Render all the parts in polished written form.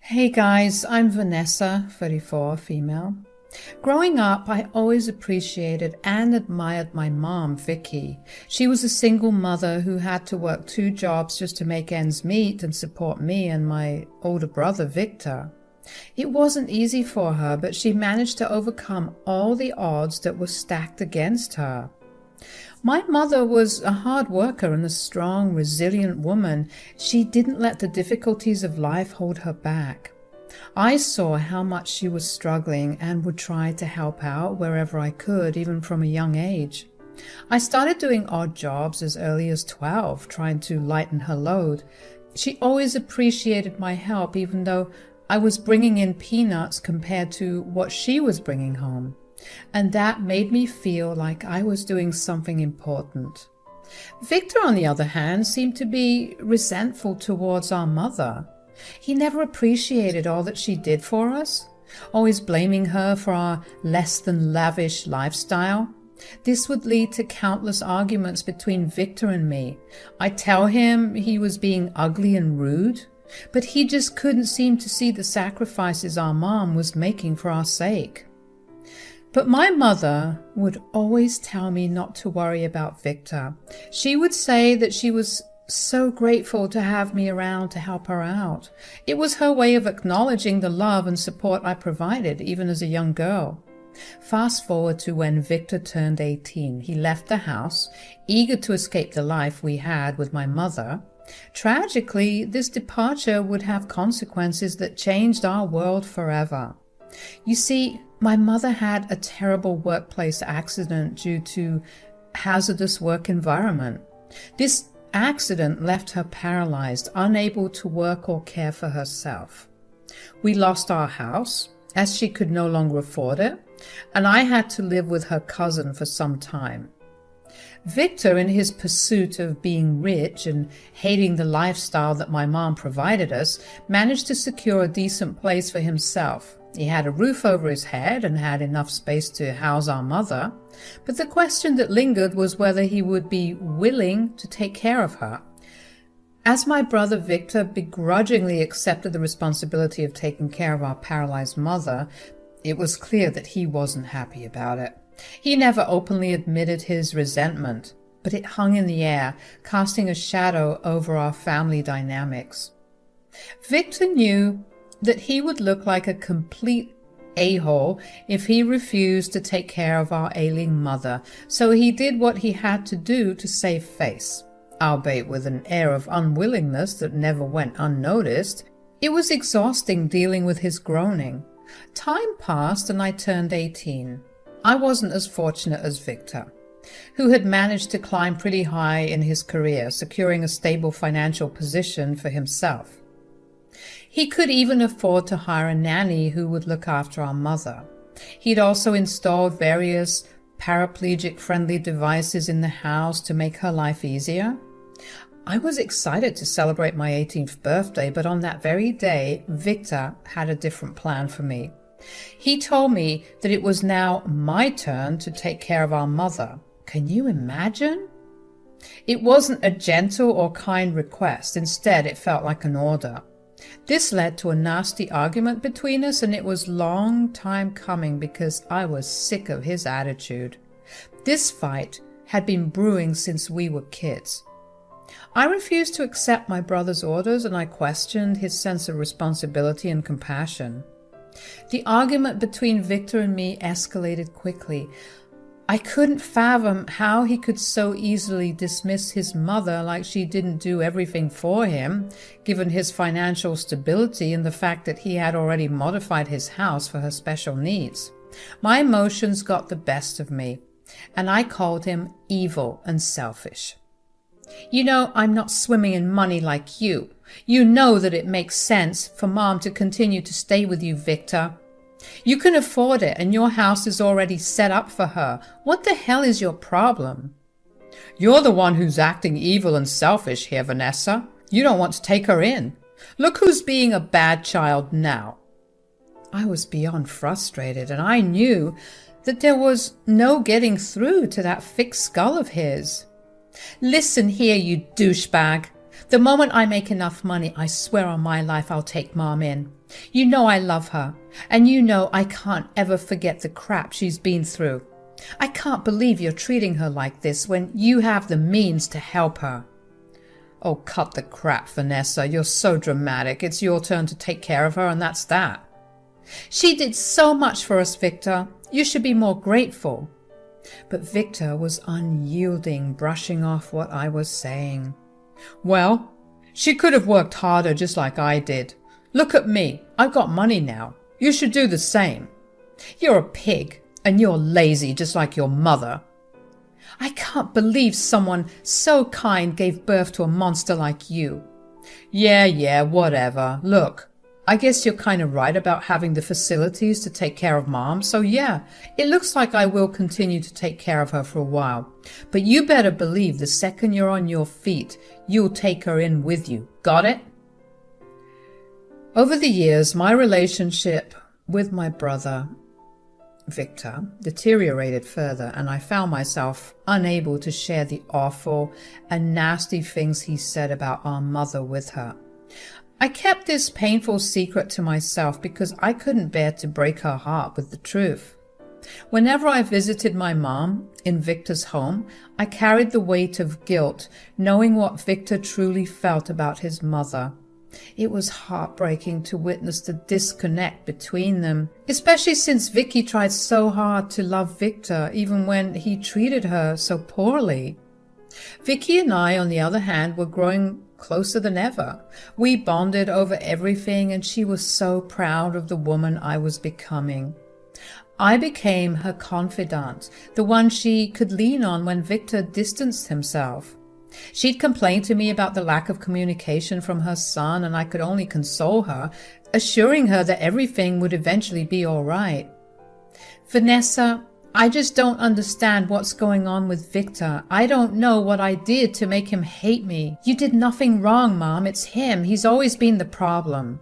Hey guys, I'm Vanessa, 34, female. Growing up, I always appreciated and admired my mom, Vicky. She was a single mother who had to work two jobs just to make ends meet and support me and my older brother, Victor. It wasn't easy for her, but she managed to overcome all the odds that were stacked against her. My mother was a hard worker and a strong, resilient woman. She didn't let the difficulties of life hold her back. I saw how much she was struggling and would try to help out wherever I could, even from a young age. I started doing odd jobs as early as 12, trying to lighten her load. She always appreciated my help, even though I was bringing in peanuts compared to what she was bringing home. And that made me feel like I was doing something important. Victor, on the other hand, seemed to be resentful towards our mother. He never appreciated all that she did for us, always blaming her for our less than lavish lifestyle. This would lead to countless arguments between Victor and me. I'd tell him he was being ugly and rude, but he just couldn't seem to see the sacrifices our mom was making for our sake. But my mother would always tell me not to worry about Victor. She would say that she was so grateful to have me around to help her out. It was her way of acknowledging the love and support I provided, even as a young girl. Fast forward to when Victor turned 18. He left the house, eager to escape the life we had with my mother. Tragically, this departure would have consequences that changed our world forever. You see, my mother had a terrible workplace accident due to hazardous work environment. This accident left her paralyzed, unable to work or care for herself. We lost our house, as she could no longer afford it, and I had to live with her cousin for some time. Victor, in his pursuit of being rich and hating the lifestyle that my mom provided us, managed to secure a decent place for himself. He had a roof over his head and had enough space to house our mother, but the question that lingered was whether he would be willing to take care of her. As my brother Victor begrudgingly accepted the responsibility of taking care of our paralyzed mother, it was clear that he wasn't happy about it. He never openly admitted his resentment, but it hung in the air, casting a shadow over our family dynamics. Victor knew that he would look like a complete a-hole if he refused to take care of our ailing mother, so he did what he had to do to save face, albeit with an air of unwillingness that never went unnoticed. It was exhausting dealing with his groaning. Time passed and I turned 18. I wasn't as fortunate as Victor, who had managed to climb pretty high in his career, securing a stable financial position for himself. He could even afford to hire a nanny who would look after our mother. He'd also installed various paraplegic-friendly devices in the house to make her life easier. I was excited to celebrate my 18th birthday, but on that very day, Victor had a different plan for me. He told me that it was now my turn to take care of our mother. Can you imagine? It wasn't a gentle or kind request. Instead, it felt like an order. This led to a nasty argument between us, and it was long time coming because I was sick of his attitude. This fight had been brewing since we were kids. I refused to accept my brother's orders, and I questioned his sense of responsibility and compassion. The argument between Victor and me escalated quickly. I couldn't fathom how he could so easily dismiss his mother like she didn't do everything for him, given his financial stability and the fact that he had already modified his house for her special needs. My emotions got the best of me, and I called him evil and selfish. You know, I'm not swimming in money like you. You know that it makes sense for Mom to continue to stay with you, Victor. You can afford it, and your house is already set up for her. What the hell is your problem? You're the one who's acting evil and selfish here, Vanessa. You don't want to take her in. Look who's being a bad child now. I was beyond frustrated, and I knew that there was no getting through to that thick skull of his. Listen here, you douchebag. The moment I make enough money, I swear on my life I'll take Mom in. You know I love her, and you know I can't ever forget the crap she's been through. I can't believe you're treating her like this when you have the means to help her." "Oh, cut the crap, Vanessa. You're so dramatic. It's your turn to take care of her, and that's that." "She did so much for us, Victor. You should be more grateful." But Victor was unyielding, brushing off what I was saying. "Well, she could have worked harder just like I did. Look at me. I've got money now. You should do the same. You're a pig, and you're lazy just like your mother." "I can't believe someone so kind gave birth to a monster like you." Yeah, whatever. Look, I guess you're kind of right about having the facilities to take care of Mom, so yeah, it looks like I will continue to take care of her for a while. But you better believe the second you're on your feet, you'll take her in with you. Got it? Over the years, my relationship with my brother, Victor, deteriorated further, and I found myself unable to share the awful and nasty things he said about our mother with her. I kept this painful secret to myself because I couldn't bear to break her heart with the truth. Whenever I visited my mom in Victor's home, I carried the weight of guilt, knowing what Victor truly felt about his mother. It was heartbreaking to witness the disconnect between them, especially since Vicky tried so hard to love Victor even when he treated her so poorly. Vicky and I, on the other hand, were growing closer than ever. We bonded over everything, and she was so proud of the woman I was becoming. I became her confidant, the one she could lean on when Victor distanced himself. She'd complain to me about the lack of communication from her son, and I could only console her, assuring her that everything would eventually be all right. "Vanessa, I just don't understand what's going on with Victor. I don't know what I did to make him hate me." "You did nothing wrong, Mom. It's him. He's always been the problem."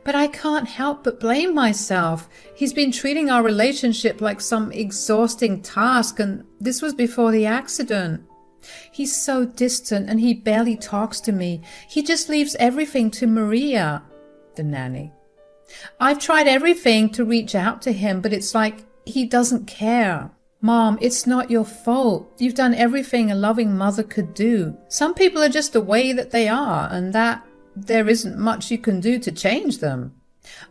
"But I can't help but blame myself. He's been treating our relationship like some exhausting task, and this was before the accident. He's so distant, and he barely talks to me. He just leaves everything to Maria," the nanny. "I've tried everything to reach out to him, but it's like he doesn't care." "Mom, it's not your fault. You've done everything a loving mother could do. Some people are just the way that they are, and that there isn't much you can do to change them.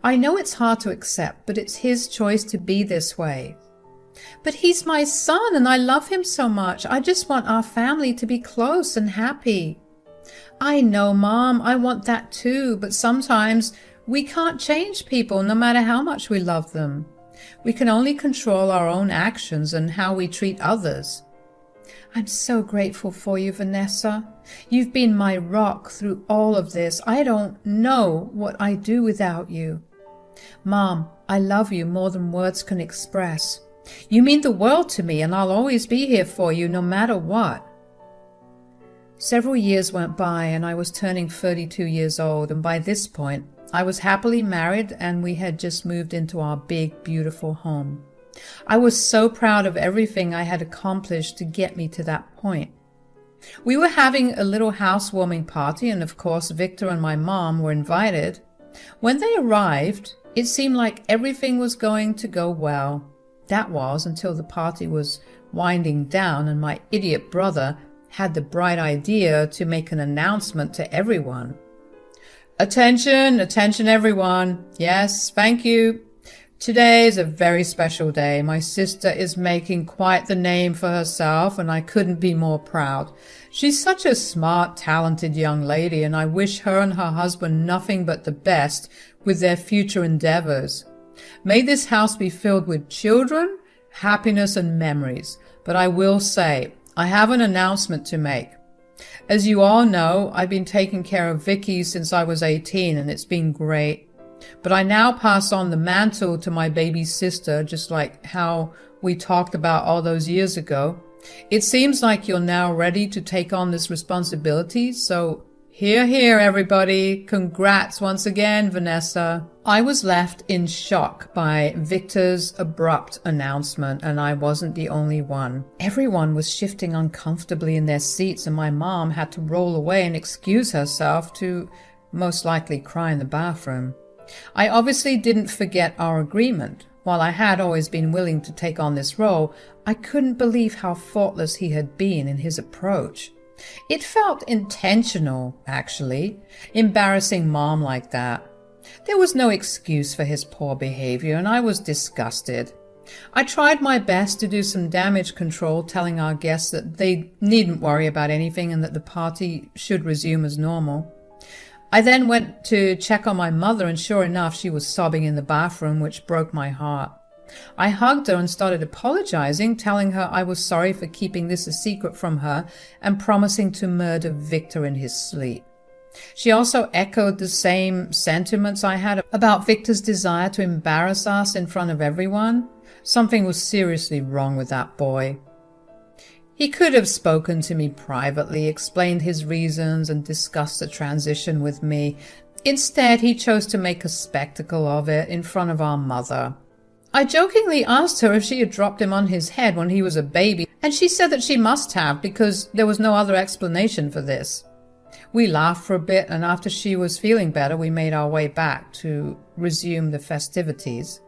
I know it's hard to accept, but it's his choice to be this way." "But he's my son, and I love him so much. I just want our family to be close and happy." "I know, Mom. I want that too, but sometimes we can't change people no matter how much we love them. We can only control our own actions and how we treat others." "I'm so grateful for you, Vanessa. You've been my rock through all of this. I don't know what I'd do without you." "Mom, I love you more than words can express. You mean the world to me, and I'll always be here for you no matter what." Several years went by, and I was turning 32 years old, and by this point, I was happily married, and we had just moved into our big, beautiful home. I was so proud of everything I had accomplished to get me to that point. We were having a little housewarming party, and of course Victor and my mom were invited. When they arrived, it seemed like everything was going to go well. That was until the party was winding down and my idiot brother had the bright idea to make an announcement to everyone. "Attention, attention everyone. Yes, thank you. Today is a very special day. My sister is making quite the name for herself, and I couldn't be more proud. She's such a smart, talented young lady, and I wish her and her husband nothing but the best with their future endeavors. May this house be filled with children, happiness, and memories. But I will say, I have an announcement to make. As you all know, I've been taking care of Vicky since I was 18, and it's been great. But I now pass on the mantle to my baby sister, just like how we talked about all those years ago. It seems like you're now ready to take on this responsibility, so Hear, hear, everybody. Congrats once again, Vanessa. I was left in shock by Victor's abrupt announcement, and I wasn't the only one. Everyone was shifting uncomfortably in their seats, and my mom had to roll away and excuse herself to most likely cry in the bathroom. I obviously didn't forget our agreement. While I had always been willing to take on this role, I couldn't believe how thoughtless he had been in his approach. It felt intentional, actually, embarrassing Mom like that. There was no excuse for his poor behavior, and I was disgusted. I tried my best to do some damage control, telling our guests that they needn't worry about anything and that the party should resume as normal. I then went to check on my mother, and sure enough, she was sobbing in the bathroom, which broke my heart. I hugged her and started apologizing, telling her I was sorry for keeping this a secret from her and promising to murder Victor in his sleep. She also echoed the same sentiments I had about Victor's desire to embarrass us in front of everyone. Something was seriously wrong with that boy. He could have spoken to me privately, explained his reasons, and discussed the transition with me. Instead, he chose to make a spectacle of it in front of our mother. I jokingly asked her if she had dropped him on his head when he was a baby, and she said that she must have because there was no other explanation for this. We laughed for a bit, and after she was feeling better, we made our way back to resume the festivities.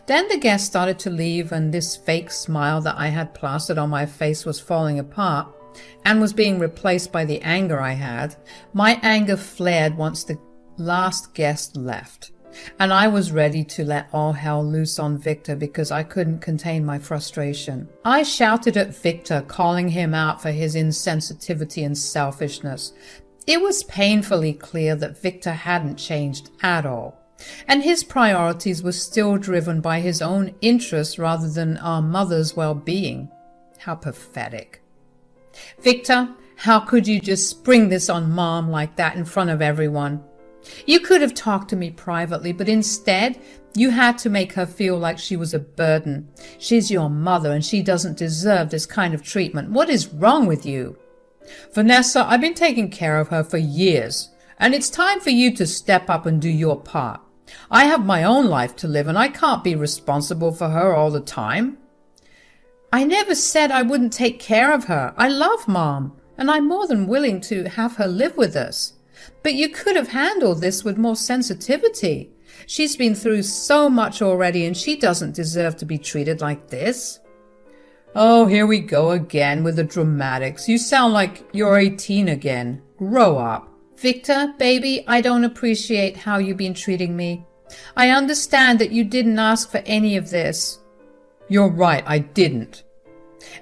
Then the guests started to leave, and this fake smile that I had plastered on my face was falling apart and was being replaced by the anger I had. My anger flared once the last guest left, and I was ready to let all hell loose on Victor because I couldn't contain my frustration. I shouted at Victor, calling him out for his insensitivity and selfishness. It was painfully clear that Victor hadn't changed at all, and his priorities were still driven by his own interests rather than our mother's well-being. How pathetic. Victor, how could you just spring this on Mom like that in front of everyone? You could have talked to me privately, but instead you had to make her feel like she was a burden. She's your mother and she doesn't deserve this kind of treatment. What is wrong with you? Vanessa, I've been taking care of her for years, and it's time for you to step up and do your part. I have my own life to live, and I can't be responsible for her all the time. I never said I wouldn't take care of her. I love Mom, and I'm more than willing to have her live with us. But you could have handled this with more sensitivity. She's been through so much already, and she doesn't deserve to be treated like this. Oh, here we go again with the dramatics. You sound like you're 18 again. Grow up. Victor, baby, I don't appreciate how you've been treating me. I understand that you didn't ask for any of this. You're right, I didn't.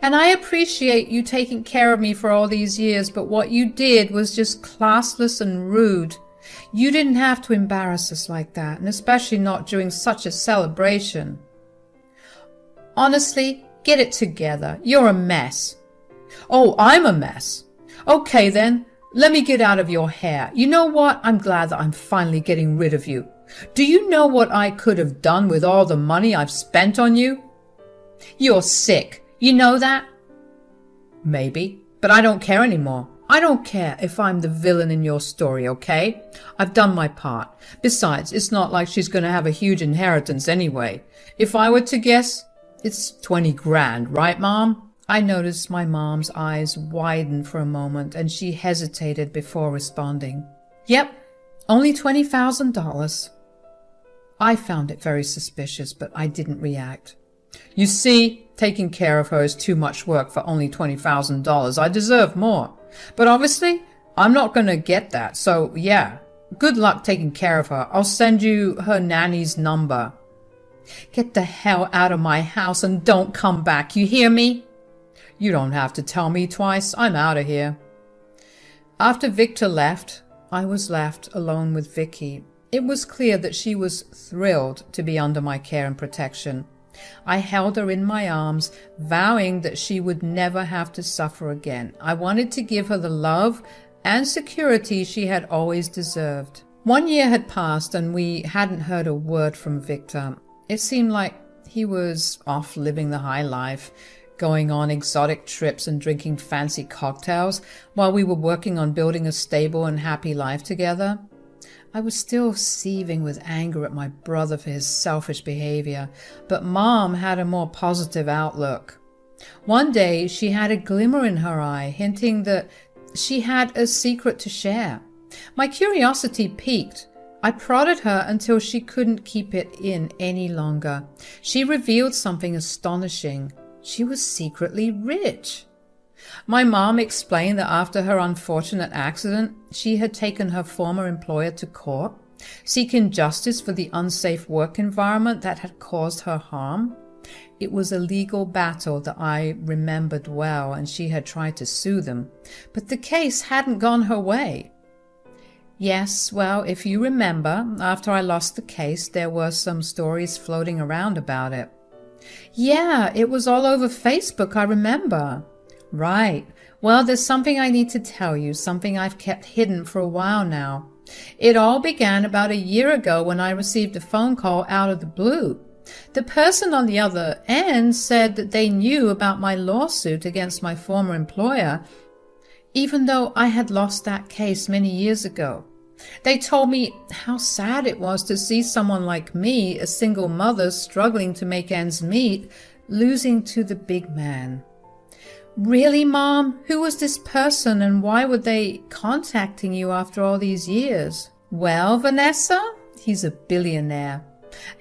And I appreciate you taking care of me for all these years, but what you did was just classless and rude. You didn't have to embarrass us like that, and especially not during such a celebration. Honestly, get it together. You're a mess. Oh, I'm a mess. Okay then, let me get out of your hair. You know what? I'm glad that I'm finally getting rid of you. Do you know what I could have done with all the money I've spent on you? You're sick. You know that? Maybe, but I don't care anymore. I don't care if I'm the villain in your story, okay? I've done my part. Besides, it's not like she's going to have a huge inheritance anyway. If I were to guess, it's 20 grand, right, Mom? I noticed my mom's eyes widen for a moment, and she hesitated before responding. Yep, only $20,000. I found it very suspicious, but I didn't react. You see, taking care of her is too much work for only $20,000. I deserve more. But obviously, I'm not going to get that. So, yeah, good luck taking care of her. I'll send you her nanny's number. Get the hell out of my house and don't come back. You hear me? You don't have to tell me twice. I'm out of here. After Victor left, I was left alone with Vicky. It was clear that she was thrilled to be under my care and protection. I held her in my arms, vowing that she would never have to suffer again. I wanted to give her the love and security she had always deserved. 1 year had passed and we hadn't heard a word from Victor. It seemed like he was off living the high life. going on exotic trips and drinking fancy cocktails while we were working on building a stable and happy life together. I was still seething with anger at my brother for his selfish behavior, but Mom had a more positive outlook. One day she had a glimmer in her eye, hinting that she had a secret to share. My curiosity piqued. I prodded her until she couldn't keep it in any longer. She revealed something astonishing. She was secretly rich. My mom explained that after her unfortunate accident, she had taken her former employer to court, seeking justice for the unsafe work environment that had caused her harm. It was a legal battle that I remembered well, and she had tried to sue them, but the case hadn't gone her way. Yes, well, if you remember, after I lost the case, there were some stories floating around about it. Yeah, it was all over Facebook, I remember. Right. Well, there's something I need to tell you, something I've kept hidden for a while now. It all began about a year ago when I received a phone call out of the blue. The person on the other end said that they knew about my lawsuit against my former employer, even though I had lost that case many years ago. They told me how sad it was to see someone like me, a single mother struggling to make ends meet, losing to the big man. Really, Mom? Who was this person and why were they contacting you after all these years? Well, Vanessa, he's a billionaire.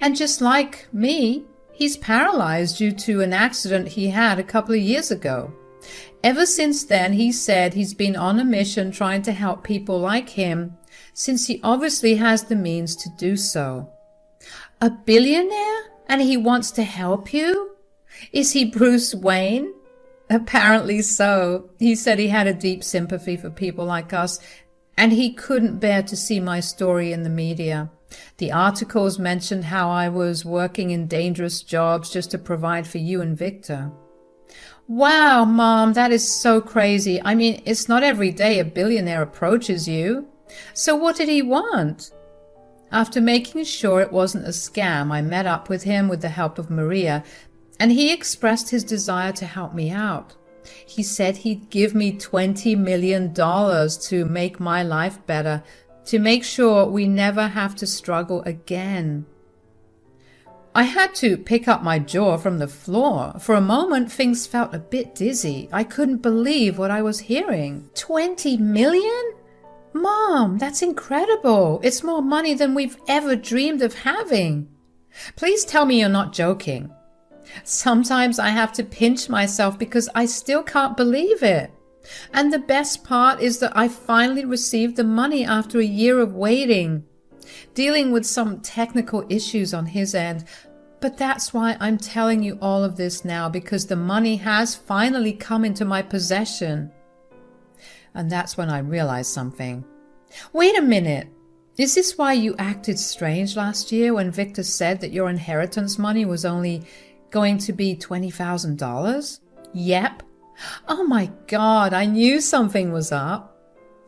And just like me, he's paralyzed due to an accident he had a couple of years ago. Ever since then, he said he's been on a mission trying to help people like him, since he obviously has the means to do so. A billionaire? And he wants to help you? Is he Bruce Wayne? Apparently so. He said he had a deep sympathy for people like us, and he couldn't bear to see my story in the media. The articles mentioned how I was working in dangerous jobs just to provide for you and Victor. Wow, Mom, that is so crazy. I mean, it's not every day a billionaire approaches you. So what did he want? After making sure it wasn't a scam, I met up with him with the help of Maria, and he expressed his desire to help me out. He said he'd give me $20 million to make my life better, to make sure we never have to struggle again. I had to pick up my jaw from the floor. For a moment, things felt a bit dizzy. I couldn't believe what I was hearing. 20 million? Mom, that's incredible. It's more money than we've ever dreamed of having. Please tell me you're not joking. Sometimes I have to pinch myself because I still can't believe it. And the best part is that I finally received the money after a year of waiting, dealing with some technical issues on his end. But that's why I'm telling you all of this now, because the money has finally come into my possession. And that's when I realized something. Wait a minute. Is this why you acted strange last year when Victor said that your inheritance money was only going to be $20,000? Yep. Oh my God, I knew something was up.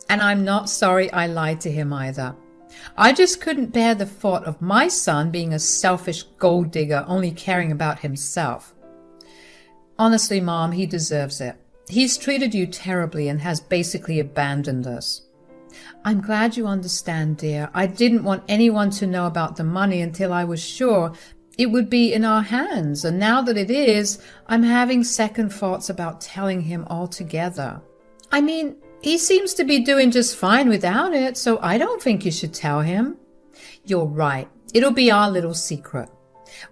And I'm not sorry I lied to him either. I just couldn't bear the thought of my son being a selfish gold digger, only caring about himself. Honestly, Mom, he deserves it. He's treated you terribly and has basically abandoned us. I'm glad you understand, dear. I didn't want anyone to know about the money until I was sure it would be in our hands, and now that it is, I'm having second thoughts about telling him altogether. I mean, he seems to be doing just fine without it, so I don't think you should tell him. You're right. It'll be our little secret.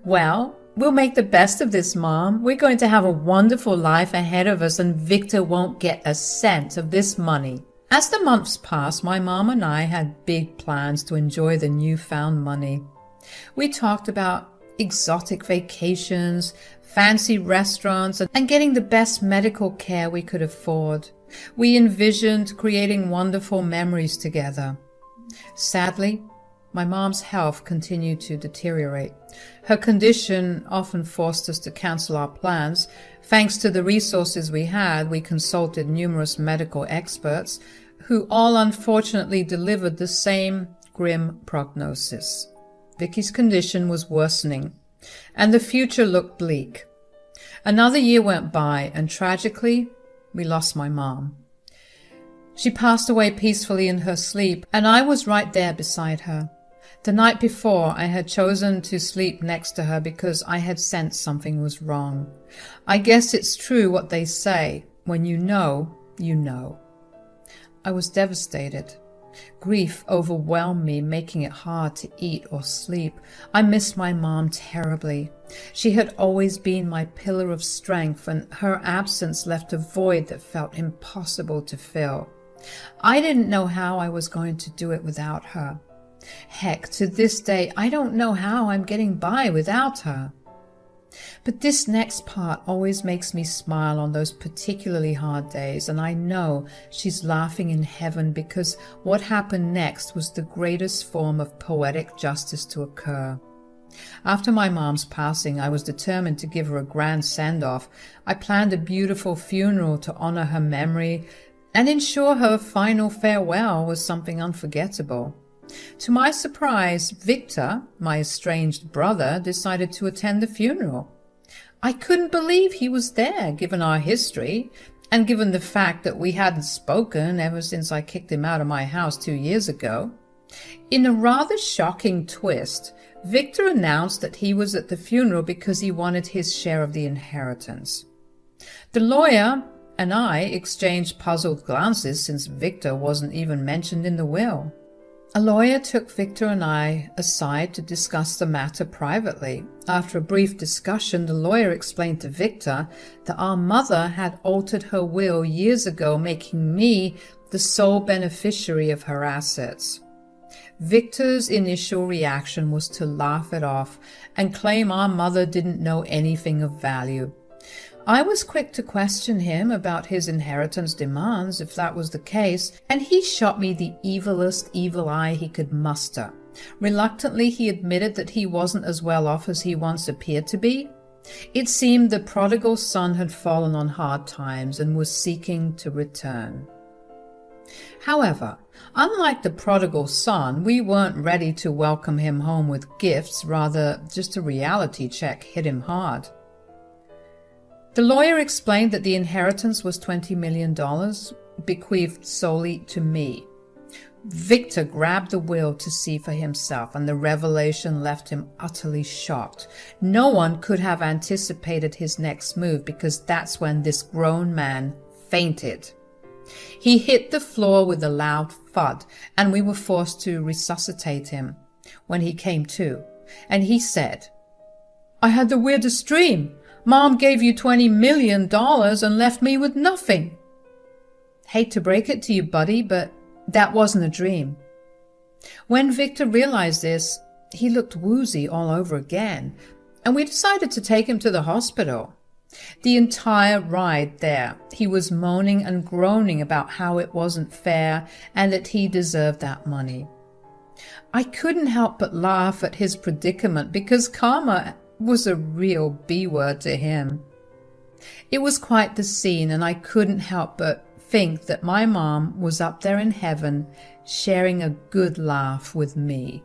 Well, we'll make the best of this, Mom. We're going to have a wonderful life ahead of us, and Victor won't get a cent of this money. As the months passed, my mom and I had big plans to enjoy the newfound money. We talked about exotic vacations, fancy restaurants, and getting the best medical care we could afford. We envisioned creating wonderful memories together. Sadly, my mom's health continued to deteriorate. Her condition often forced us to cancel our plans. Thanks to the resources we had, we consulted numerous medical experts who all unfortunately delivered the same grim prognosis. Vicky's condition was worsening, and the future looked bleak. Another year went by, and tragically, we lost my mom. She passed away peacefully in her sleep, and I was right there beside her. The night before, I had chosen to sleep next to her because I had sensed something was wrong. I guess it's true what they say, when you know, you know. I was devastated. Grief overwhelmed me, making it hard to eat or sleep. I missed my mom terribly. She had always been my pillar of strength, and her absence left a void that felt impossible to fill. I didn't know how I was going to do it without her. Heck, to this day, I don't know how I'm getting by without her. But this next part always makes me smile on those particularly hard days, and I know she's laughing in heaven because what happened next was the greatest form of poetic justice to occur. After my mom's passing, I was determined to give her a grand send-off. I planned a beautiful funeral to honor her memory and ensure her final farewell was something unforgettable. To my surprise, Victor, my estranged brother, decided to attend the funeral. I couldn't believe he was there, given our history, and given the fact that we hadn't spoken ever since I kicked him out of my house 2 years ago. In a rather shocking twist, Victor announced that he was at the funeral because he wanted his share of the inheritance. The lawyer and I exchanged puzzled glances since Victor wasn't even mentioned in the will. A lawyer took Victor and I aside to discuss the matter privately. After a brief discussion, the lawyer explained to Victor that our mother had altered her will years ago, making me the sole beneficiary of her assets. Victor's initial reaction was to laugh it off and claim our mother didn't know anything of value. I was quick to question him about his inheritance demands, if that was the case, and he shot me the evilest evil eye he could muster. Reluctantly, he admitted that he wasn't as well off as he once appeared to be. It seemed the prodigal son had fallen on hard times and was seeking to return. However, unlike the prodigal son, we weren't ready to welcome him home with gifts, rather just a reality check hit him hard. The lawyer explained that the inheritance was $20 million, bequeathed solely to me. Victor grabbed the will to see for himself, and the revelation left him utterly shocked. No one could have anticipated his next move, because that's when this grown man fainted. He hit the floor with a loud thud, and we were forced to resuscitate him when he came to, and he said, "I had the weirdest dream. Mom gave you $20 million and left me with nothing." Hate to break it to you, buddy, but that wasn't a dream. When Victor realized this, he looked woozy all over again, and we decided to take him to the hospital. The entire ride there, he was moaning and groaning about how it wasn't fair and that he deserved that money. I couldn't help but laugh at his predicament because karma was a real B-word to him. It was quite the scene, and I couldn't help but think that my mom was up there in heaven sharing a good laugh with me.